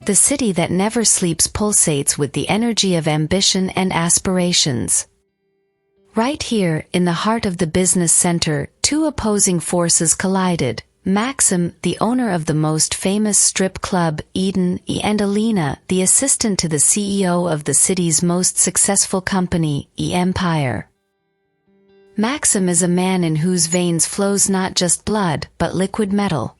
The city that never sleeps pulsates with the energy of ambition and aspirations. Right here, in the heart of the business center, two opposing forces collided. Maxim, the owner of the most famous strip club, Eden, and Alina, the assistant to the CEO of the city's most successful company, Empire. Maxim is a man in whose veins flows not just blood, but liquid metal.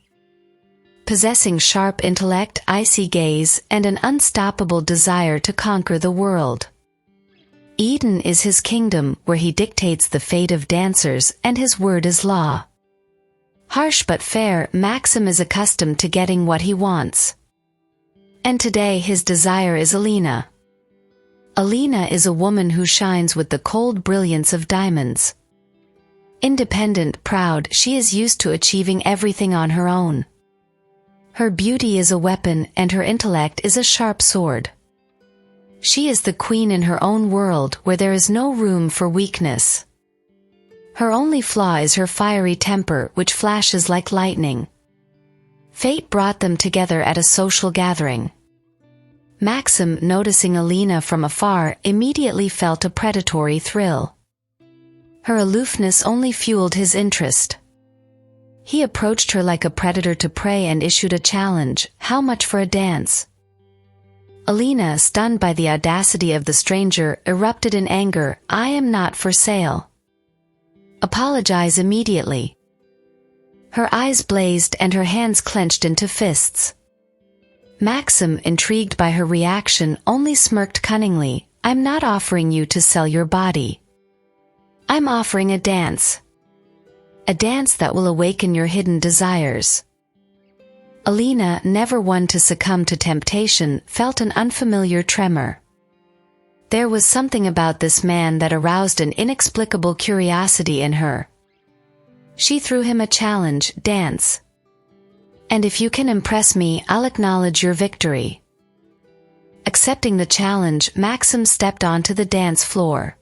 Possessing sharp intellect, icy gaze, and an unstoppable desire to conquer the world. Eden is his kingdom, where he dictates the fate of dancers, and his word is law. Harsh but fair, Maxim is accustomed to getting what he wants. And today his desire is Alina. Alina is a woman who shines with the cold brilliance of diamonds. Independent, proud, she is used to achieving everything on her own. Her beauty is a weapon, and her intellect is a sharp sword. She is the queen in her own world, where there is no room for weakness. Her only flaw is her fiery temper, which flashes like lightning. Fate brought them together at a social gathering. Maxim, noticing Alina from afar, immediately felt a predatory thrill. Her aloofness only fueled his interest. He approached her like a predator to prey and issued a challenge. How much for a dance? Alina, stunned by the audacity of the stranger, erupted in anger. I am not for sale. Apologize immediately. Her eyes blazed and her hands clenched into fists. Maxim, intrigued by her reaction, only smirked cunningly. I'm not offering you to sell your body. I'm offering a dance. A dance that will awaken your hidden desires. Alina, never one to succumb to temptation, felt an unfamiliar tremor. There was something about this man that aroused an inexplicable curiosity in her. She threw him a challenge. Dance. And if you can impress me, I'll acknowledge your victory. Accepting the challenge, Maxim stepped onto the dance floor.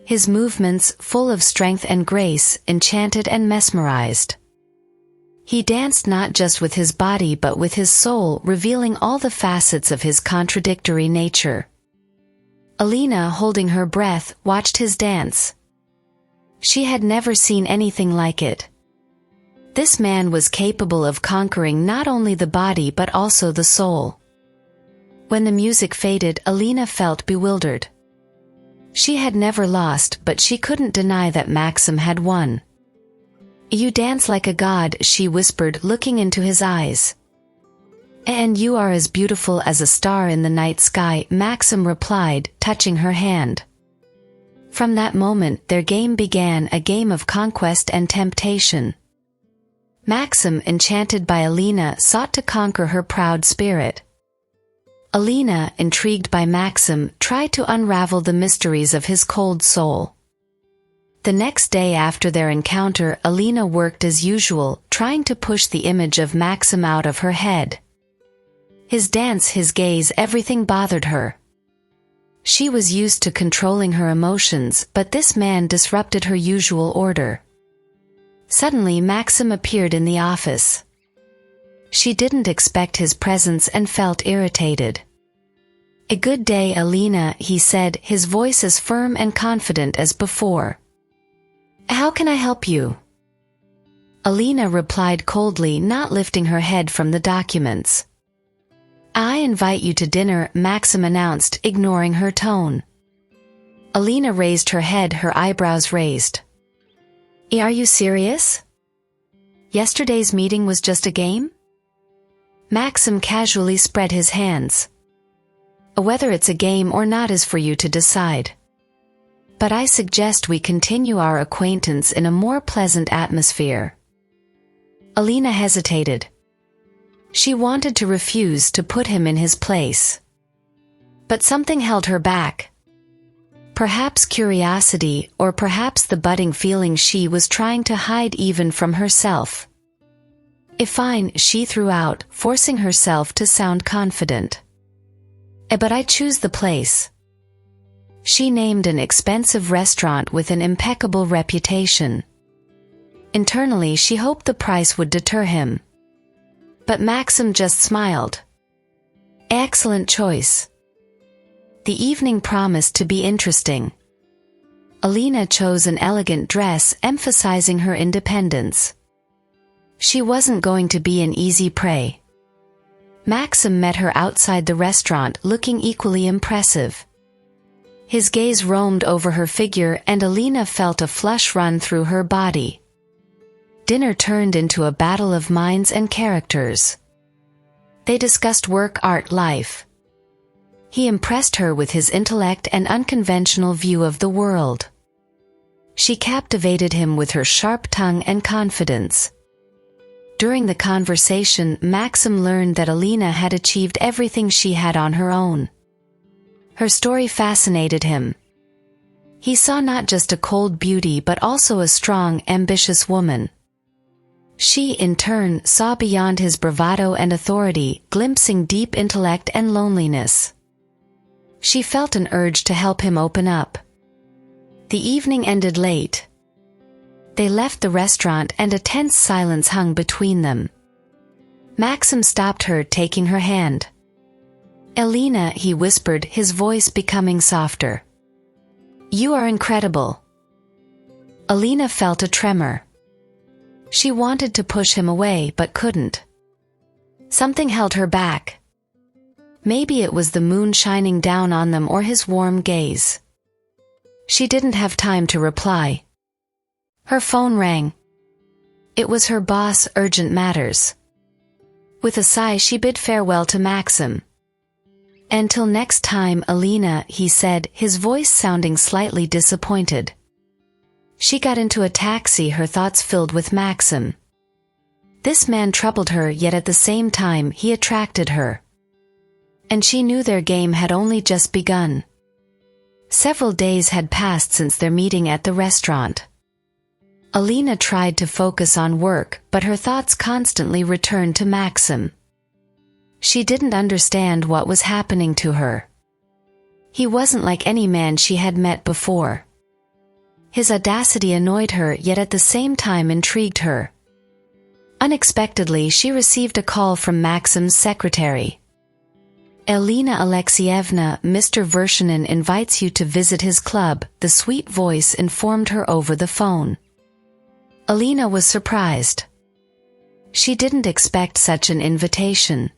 His movements, full of strength and grace, enchanted and mesmerized. He danced not just with his body but with his soul, revealing all the facets of his contradictory nature. Alina, holding her breath, watched his dance. She had never seen anything like it. This man was capable of conquering not only the body but also the soul. When the music faded, Alina felt bewildered. She had never lost, but she couldn't deny that Maxim had won. You dance like a god, she whispered, looking into his eyes. And you are as beautiful as a star in the night sky, Maxim replied, touching her hand. From that moment their game began, a game of conquest and temptation. Maxim, enchanted by Alina, sought to conquer her proud spirit. Alina, intrigued by Maxim, tried to unravel the mysteries of his cold soul. The next day after their encounter, Alina worked as usual, trying to push the image of Maxim out of her head. His dance, his gaze, everything bothered her. She was used to controlling her emotions, but this man disrupted her usual order. Suddenly Maxim appeared in the office. She didn't expect his presence and felt irritated. A good day, Alina, he said, his voice as firm and confident as before. How can I help you? Alina replied coldly, not lifting her head from the documents. I invite you to dinner, Maxim announced, ignoring her tone. Alina raised her head, her eyebrows raised. Are you serious? Yesterday's meeting was just a game? Maxim casually spread his hands. Whether it's a game or not is for you to decide. But I suggest we continue our acquaintance in a more pleasant atmosphere. Alina hesitated. She wanted to refuse to put him in his place. But something held her back. Perhaps curiosity, or perhaps the budding feeling she was trying to hide even from herself. Fine, she threw out, forcing herself to sound confident. But I choose the place. She named an expensive restaurant with an impeccable reputation. Internally she hoped the price would deter him. But Maxim just smiled. Excellent choice. The evening promised to be interesting. Alina chose an elegant dress emphasizing her independence. She wasn't going to be an easy prey. Maxim met her outside the restaurant looking equally impressive. His gaze roamed over her figure and Alina felt a flush run through her body. Dinner turned into a battle of minds and characters. They discussed work, art, life. He impressed her with his intellect and unconventional view of the world. She captivated him with her sharp tongue and confidence. During the conversation, Maxim learned that Alina had achieved everything she had on her own. Her story fascinated him. He saw not just a cold beauty but also a strong, ambitious woman. She, in turn, saw beyond his bravado and authority, glimpsing deep intellect and loneliness. She felt an urge to help him open up. The evening ended late. They left the restaurant and a tense silence hung between them. Maxim stopped her, taking her hand. "Alina," he whispered, his voice becoming softer. "You are incredible." Alina felt a tremor. She wanted to push him away but couldn't. Something held her back. Maybe it was the moon shining down on them or his warm gaze. She didn't have time to reply. Her phone rang. It was her boss, urgent matters. With a sigh she bid farewell to Maxim. "Until next time, Alina," he said, his voice sounding slightly disappointed. She got into a taxi, her thoughts filled with Maxim. This man troubled her, yet at the same time he attracted her. And she knew their game had only just begun. Several days had passed since their meeting at the restaurant. Alina tried to focus on work, but her thoughts constantly returned to Maxim. She didn't understand what was happening to her. He wasn't like any man she had met before. His audacity annoyed her, yet at the same time intrigued her. Unexpectedly, she received a call from Maxim's secretary. "Elena Alexeyevna, Mr. Vershinin invites you to visit his club," the sweet voice informed her over the phone. Alina was surprised. She didn't expect such an invitation.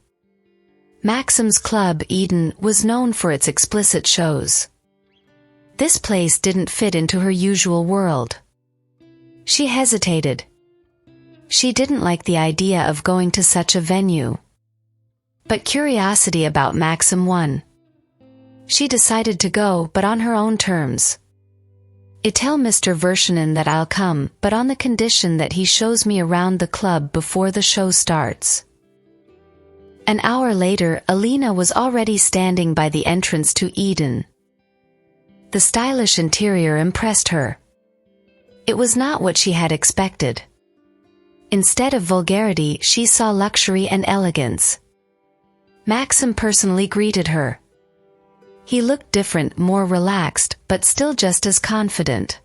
Maxim's club, Eden, was known for its explicit shows. This place didn't fit into her usual world. She hesitated. She didn't like the idea of going to such a venue. But curiosity about Maxim won. She decided to go, but on her own terms. "Tell Mr. Vershinin that I'll come, but on the condition that he shows me around the club before the show starts." An hour later, Alina was already standing by the entrance to Eden. The stylish interior impressed her. It was not what she had expected. Instead of vulgarity, she saw luxury and elegance. Maxim personally greeted her. He looked different, more relaxed, but still just as confident.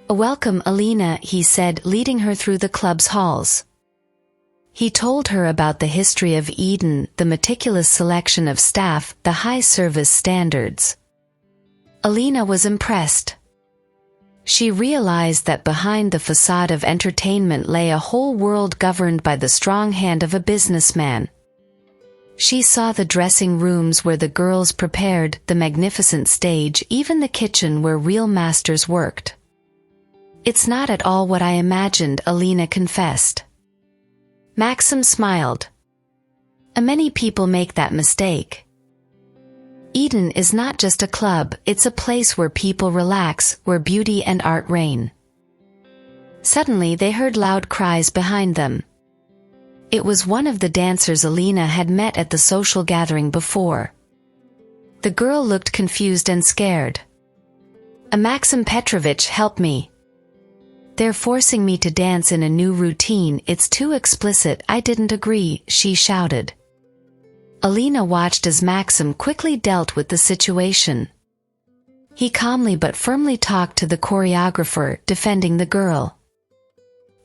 "Welcome, Alina," he said, leading her through the club's halls. He told her about the history of Eden, the meticulous selection of staff, the high service standards. Alina was impressed. She realized that behind the facade of entertainment lay a whole world governed by the strong hand of a businessman. She saw the dressing rooms where the girls prepared, the magnificent stage, even the kitchen where real masters worked. "It's not at all what I imagined," Alina confessed. Maxim smiled. Many people make that mistake. Eden is not just a club, it's a place where people relax, where beauty and art reign. Suddenly they heard loud cries behind them. It was one of the dancers Alina had met at the social gathering before. The girl looked confused and scared. "Maxim Petrovich, help me. They're forcing me to dance in a new routine, it's too explicit, I didn't agree," she shouted. Alina watched as Maxim quickly dealt with the situation. He calmly but firmly talked to the choreographer, defending the girl.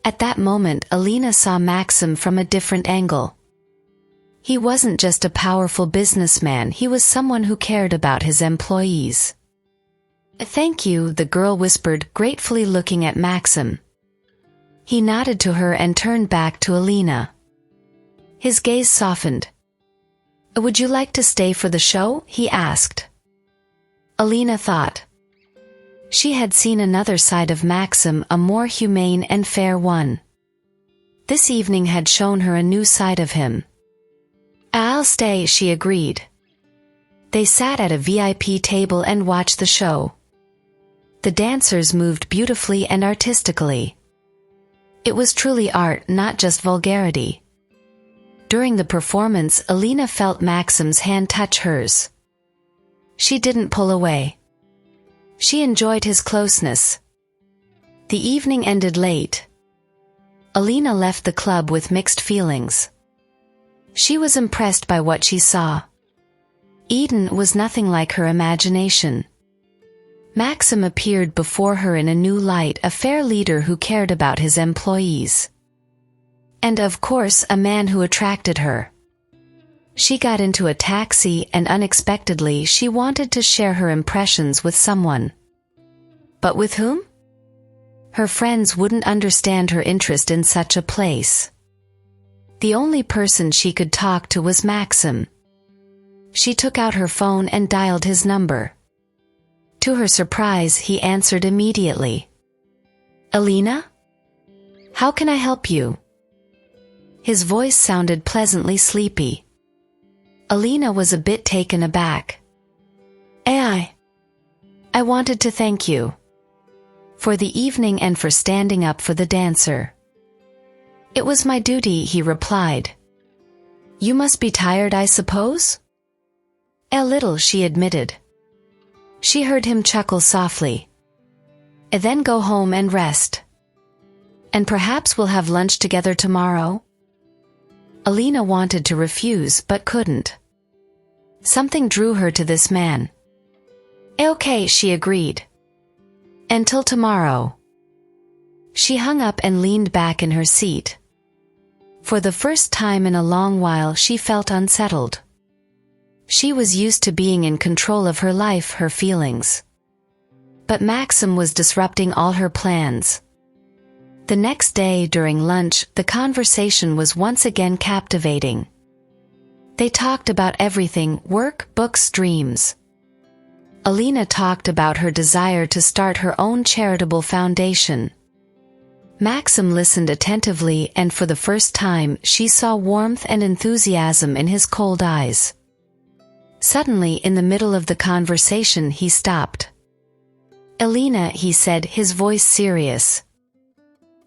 At that moment, Alina saw Maxim from a different angle. He wasn't just a powerful businessman, he was someone who cared about his employees. "Thank you," the girl whispered, gratefully looking at Maxim. He nodded to her and turned back to Alina. His gaze softened. "Would you like to stay for the show?" he asked. Alina thought. She had seen another side of Maxim, a more humane and fair one. This evening had shown her a new side of him. "I'll stay," she agreed. They sat at a VIP table and watched the show. The dancers moved beautifully and artistically. It was truly art, not just vulgarity. During the performance, Alina felt Maxim's hand touch hers. She didn't pull away. She enjoyed his closeness. The evening ended late. Alina left the club with mixed feelings. She was impressed by what she saw. Eden was nothing like her imagination. Maxim appeared before her in a new light, a fair leader who cared about his employees. And of course, a man who attracted her. She got into a taxi and unexpectedly she wanted to share her impressions with someone. But with whom? Her friends wouldn't understand her interest in such a place. The only person she could talk to was Maxim. She took out her phone and dialed his number. To her surprise, he answered immediately. "Alina? How can I help you?" His voice sounded pleasantly sleepy. Alina was a bit taken aback. I wanted to thank you for the evening and for standing up for the dancer." "It was my duty," he replied. "You must be tired, I suppose?" "A little," she admitted. She heard him chuckle softly. "Then go home and rest. And perhaps we'll have lunch together tomorrow?" Alina wanted to refuse but couldn't. Something drew her to this man. "Okay," she agreed. "Until tomorrow." She hung up and leaned back in her seat. For the first time in a long while she felt unsettled. She was used to being in control of her life, her feelings. But Maxim was disrupting all her plans. The next day during lunch, the conversation was once again captivating. They talked about everything: work, books, dreams. Alina talked about her desire to start her own charitable foundation. Maxim listened attentively, and for the first time she saw warmth and enthusiasm in his cold eyes. Suddenly, in the middle of the conversation, he stopped. "Alina," he said, his voice serious.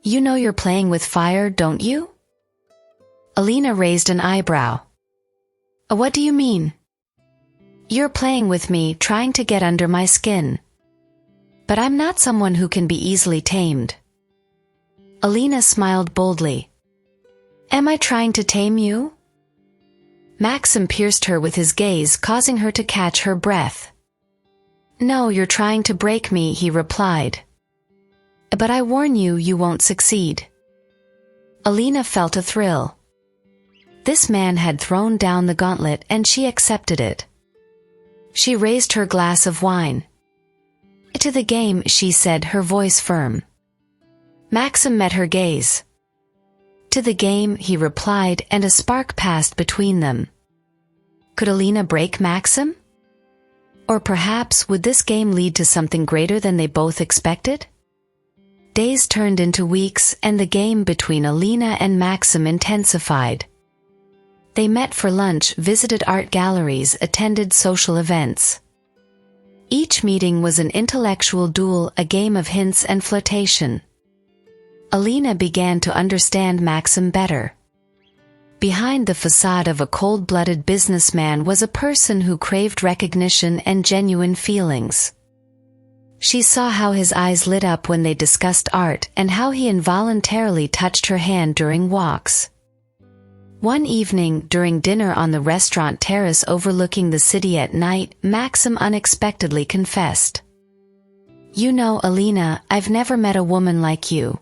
"You know you're playing with fire, don't you?" Alina raised an eyebrow. "What do you mean?" "You're playing with me, trying to get under my skin. But I'm not someone who can be easily tamed." Alina smiled boldly. "Am I trying to tame you?" Maxim pierced her with his gaze, causing her to catch her breath. "No, you're trying to break me," he replied. "But I warn you, you won't succeed." Alina felt a thrill. This man had thrown down the gauntlet and she accepted it. She raised her glass of wine. "To the game," she said, her voice firm. Maxim met her gaze. "To the game," he replied, and a spark passed between them. Could Alina break Maxim? Or perhaps would this game lead to something greater than they both expected? Days turned into weeks, and the game between Alina and Maxim intensified. They met for lunch, visited art galleries, attended social events. Each meeting was an intellectual duel, a game of hints and flirtation. Alina began to understand Maxim better. Behind the facade of a cold-blooded businessman was a person who craved recognition and genuine feelings. She saw how his eyes lit up when they discussed art and how he involuntarily touched her hand during walks. One evening, during dinner on the restaurant terrace overlooking the city at night, Maxim unexpectedly confessed, "You know, Alina, I've never met a woman like you.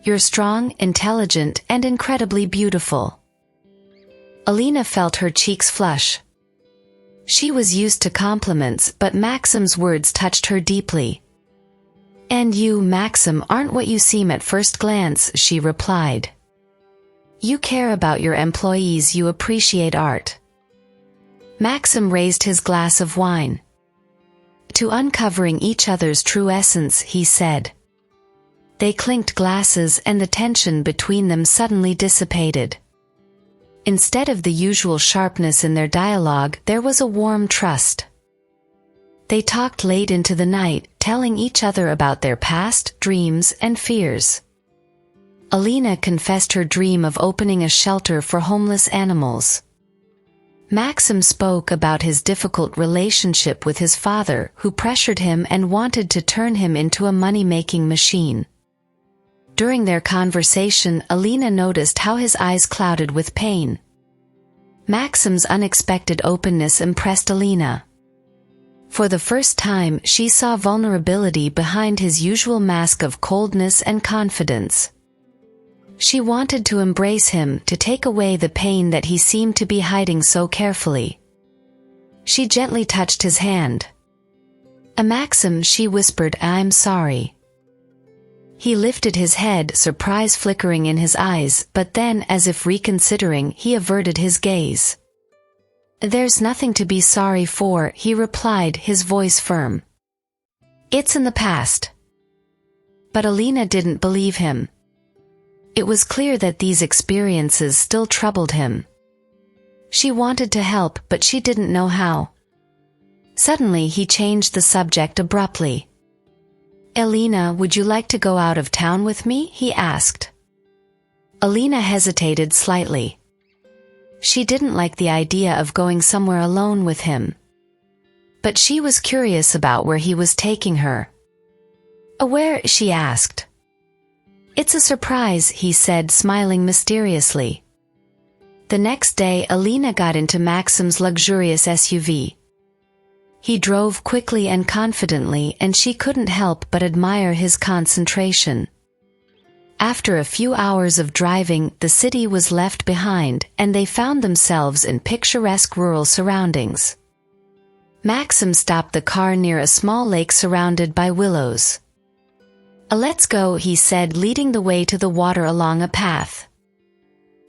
You're strong, intelligent, and incredibly beautiful." Alina felt her cheeks flush. She was used to compliments, but Maxim's words touched her deeply. "And you, Maxim, aren't what you seem at first glance," she replied. "You care about your employees, you appreciate art." Maxim raised his glass of wine. "To uncovering each other's true essence," he said. They clinked glasses and the tension between them suddenly dissipated. Instead of the usual sharpness in their dialogue, there was a warm trust. They talked late into the night, telling each other about their past, dreams, and fears. Alina confessed her dream of opening a shelter for homeless animals. Maxim spoke about his difficult relationship with his father, who pressured him and wanted to turn him into a money-making machine. During their conversation, Alina noticed how his eyes clouded with pain. Maxim's unexpected openness impressed Alina. For the first time, she saw vulnerability behind his usual mask of coldness and confidence. She wanted to embrace him, to take away the pain that he seemed to be hiding so carefully. She gently touched his hand. "Maxim," she whispered, "I'm sorry." He lifted his head, surprise flickering in his eyes, but then, as if reconsidering, he averted his gaze. "There's nothing to be sorry for," he replied, his voice firm. "It's in the past." But Alina didn't believe him. It was clear that these experiences still troubled him. She wanted to help, but she didn't know how. Suddenly he changed the subject abruptly. "Alina, would you like to go out of town with me?" he asked. Alina hesitated slightly. She didn't like the idea of going somewhere alone with him. But she was curious about where he was taking her. "Where?" she asked. "It's a surprise," he said, smiling mysteriously. The next day, Alina got into Maxim's luxurious SUV. He drove quickly and confidently, and she couldn't help but admire his concentration. After a few hours of driving, the city was left behind, and they found themselves in picturesque rural surroundings. Maxim stopped the car near a small lake surrounded by willows. "Let's go," he said, leading the way to the water along a path.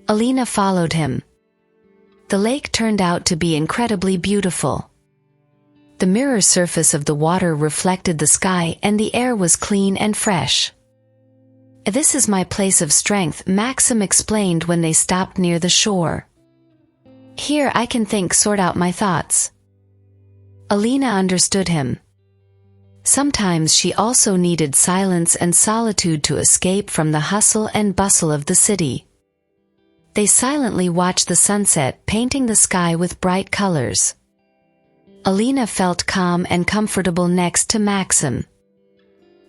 Alina followed him. The lake turned out to be incredibly beautiful. The mirror surface of the water reflected the sky, and the air was clean and fresh. "This is my place of strength," Maxim explained when they stopped near the shore. "Here I can think, sort out my thoughts." Alina understood him. Sometimes she also needed silence and solitude to escape from the hustle and bustle of the city. They silently watched the sunset, painting the sky with bright colors. Alina felt calm and comfortable next to Maxim.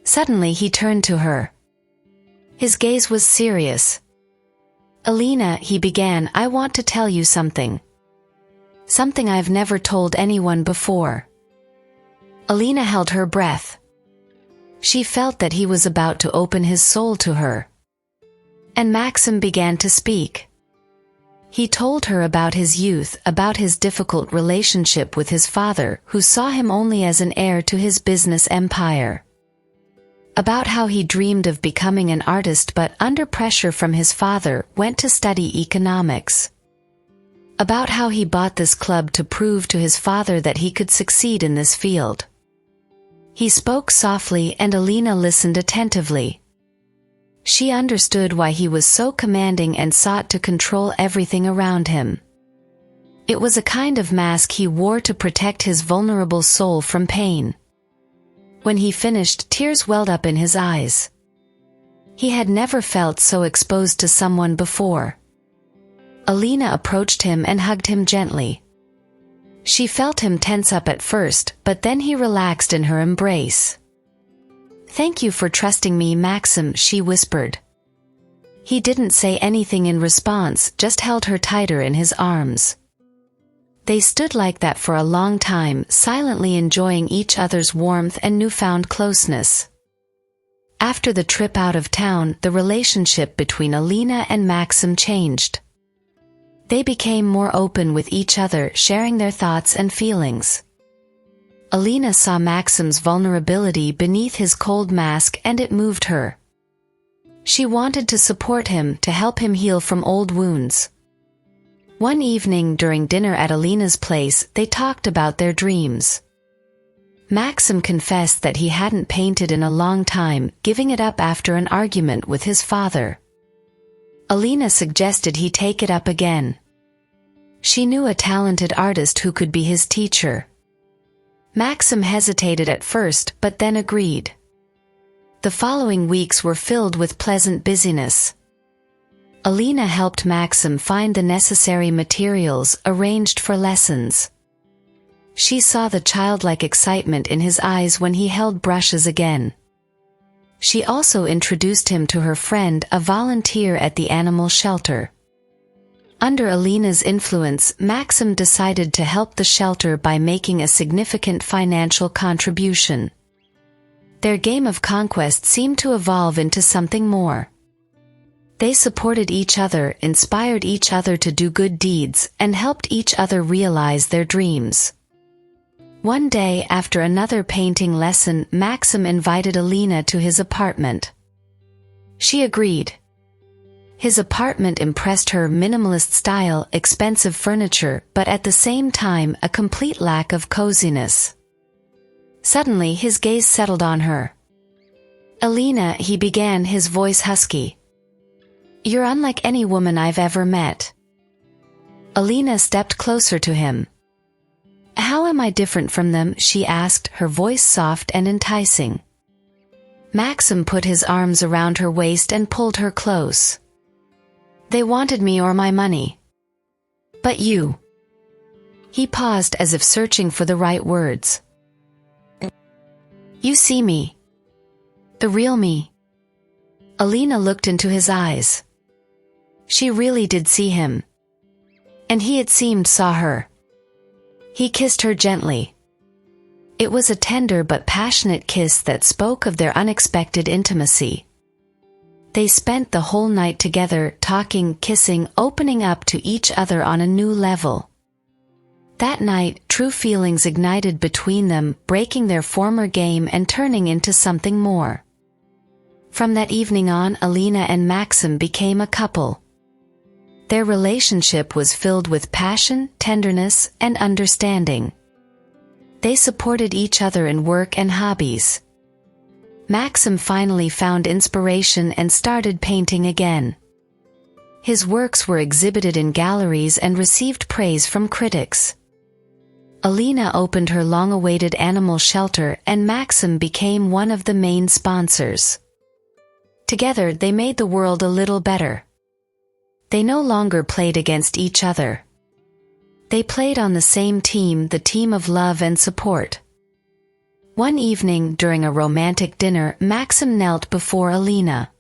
Suddenly he turned to her. His gaze was serious. "Alina," he began, "I want to tell you something. Something I've never told anyone before." Alina held her breath. She felt that he was about to open his soul to her. And Maxim began to speak. He told her about his youth, about his difficult relationship with his father, who saw him only as an heir to his business empire. About how he dreamed of becoming an artist but, under pressure from his father, went to study economics. About how he bought this club to prove to his father that he could succeed in this field. He spoke softly, and Alina listened attentively. She understood why he was so commanding and sought to control everything around him. It was a kind of mask he wore to protect his vulnerable soul from pain. When he finished, tears welled up in his eyes. He had never felt so exposed to someone before. Alina approached him and hugged him gently. She felt him tense up at first, but then he relaxed in her embrace. "Thank you for trusting me, Maxim," she whispered. He didn't say anything in response, just held her tighter in his arms. They stood like that for a long time, silently enjoying each other's warmth and newfound closeness. After the trip out of town, the relationship between Alina and Maxim changed. They became more open with each other, sharing their thoughts and feelings. Alina saw Maxim's vulnerability beneath his cold mask, and it moved her. She wanted to support him, to help him heal from old wounds. One evening during dinner at Alina's place, they talked about their dreams. Maxim confessed that he hadn't painted in a long time, giving it up after an argument with his father. Alina suggested he take it up again. She knew a talented artist who could be his teacher. Maxim hesitated at first, but then agreed. The following weeks were filled with pleasant busyness. Alina helped Maxim find the necessary materials, arranged for lessons. She saw the childlike excitement in his eyes when he held brushes again. She also introduced him to her friend, a volunteer at the animal shelter. Under Alina's influence, Maxim decided to help the shelter by making a significant financial contribution. Their game of conquest seemed to evolve into something more. They supported each other, inspired each other to do good deeds, and helped each other realize their dreams. One day, after another painting lesson, Maxim invited Alina to his apartment. She agreed. His apartment impressed her: minimalist style, expensive furniture, but at the same time, a complete lack of coziness. Suddenly, his gaze settled on her. "Alina," he began, his voice husky. "You're unlike any woman I've ever met." Alina stepped closer to him. "How am I different from them?" she asked, her voice soft and enticing. Maxim put his arms around her waist and pulled her close. "They wanted me or my money. But you." He paused as if searching for the right words. "You see me. The real me." Alina looked into his eyes. She really did see him. And he, it seemed, saw her. He kissed her gently. It was a tender but passionate kiss that spoke of their unexpected intimacy. They spent the whole night together, talking, kissing, opening up to each other on a new level. That night, true feelings ignited between them, breaking their former game and turning into something more. From that evening on, Alina and Maxim became a couple. Their relationship was filled with passion, tenderness, and understanding. They supported each other in work and hobbies. Maxim finally found inspiration and started painting again. His works were exhibited in galleries and received praise from critics. Alina opened her long-awaited animal shelter, and Maxim became one of the main sponsors. Together, they made the world a little better. They no longer played against each other. They played on the same team, the team of love and support. One evening, during a romantic dinner, Maxim knelt before Alina.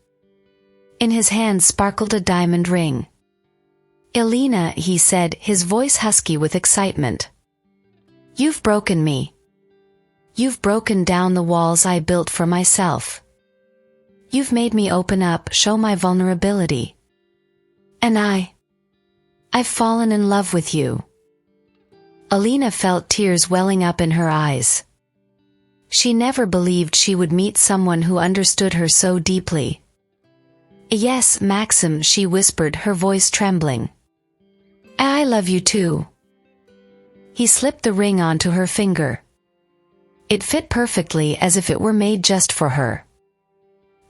In his hand sparkled a diamond ring. "Alina," he said, his voice husky with excitement. "You've broken me. You've broken down the walls I built for myself. You've made me open up, show my vulnerability. And I've fallen in love with you." Alina felt tears welling up in her eyes. She never believed she would meet someone who understood her so deeply. "Yes, Maxim," she whispered, her voice trembling. "I love you too." He slipped the ring onto her finger. It fit perfectly, as if it were made just for her.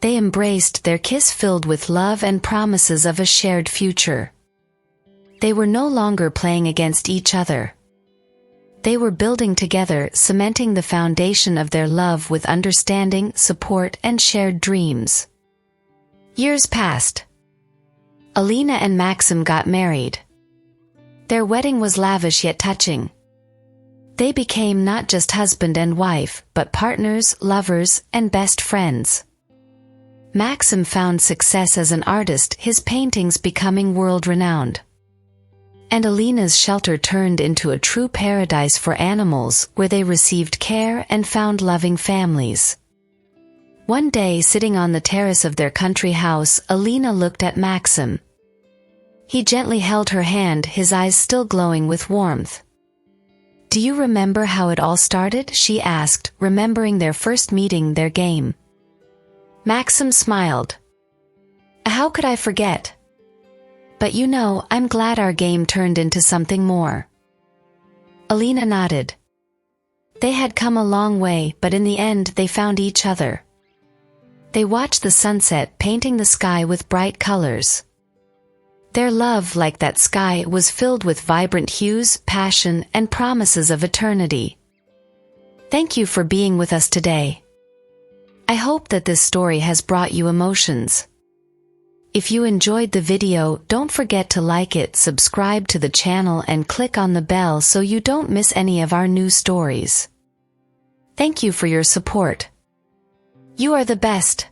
They embraced, their kiss filled with love and promises of a shared future. They were no longer playing against each other. They were building together, cementing the foundation of their love with understanding, support, and shared dreams. Years passed. Alina and Maxim got married. Their wedding was lavish yet touching. They became not just husband and wife, but partners, lovers, and best friends. Maxim found success as an artist, his paintings becoming world-renowned. And Alina's shelter turned into a true paradise for animals, where they received care and found loving families. One day, sitting on the terrace of their country house, Alina looked at Maxim. He gently held her hand, his eyes still glowing with warmth. "Do you remember how it all started?" she asked, remembering their first meeting, their game. Maxim smiled. "How could I forget? But you know, I'm glad our game turned into something more." Alina nodded. They had come a long way, but in the end they found each other. They watched the sunset painting the sky with bright colors. Their love, like that sky, was filled with vibrant hues, passion, and promises of eternity. Thank you for being with us today. I hope that this story has brought you emotions. If you enjoyed the video, don't forget to like it, subscribe to the channel, and click on the bell so you don't miss any of our new stories. Thank you for your support. You are the best.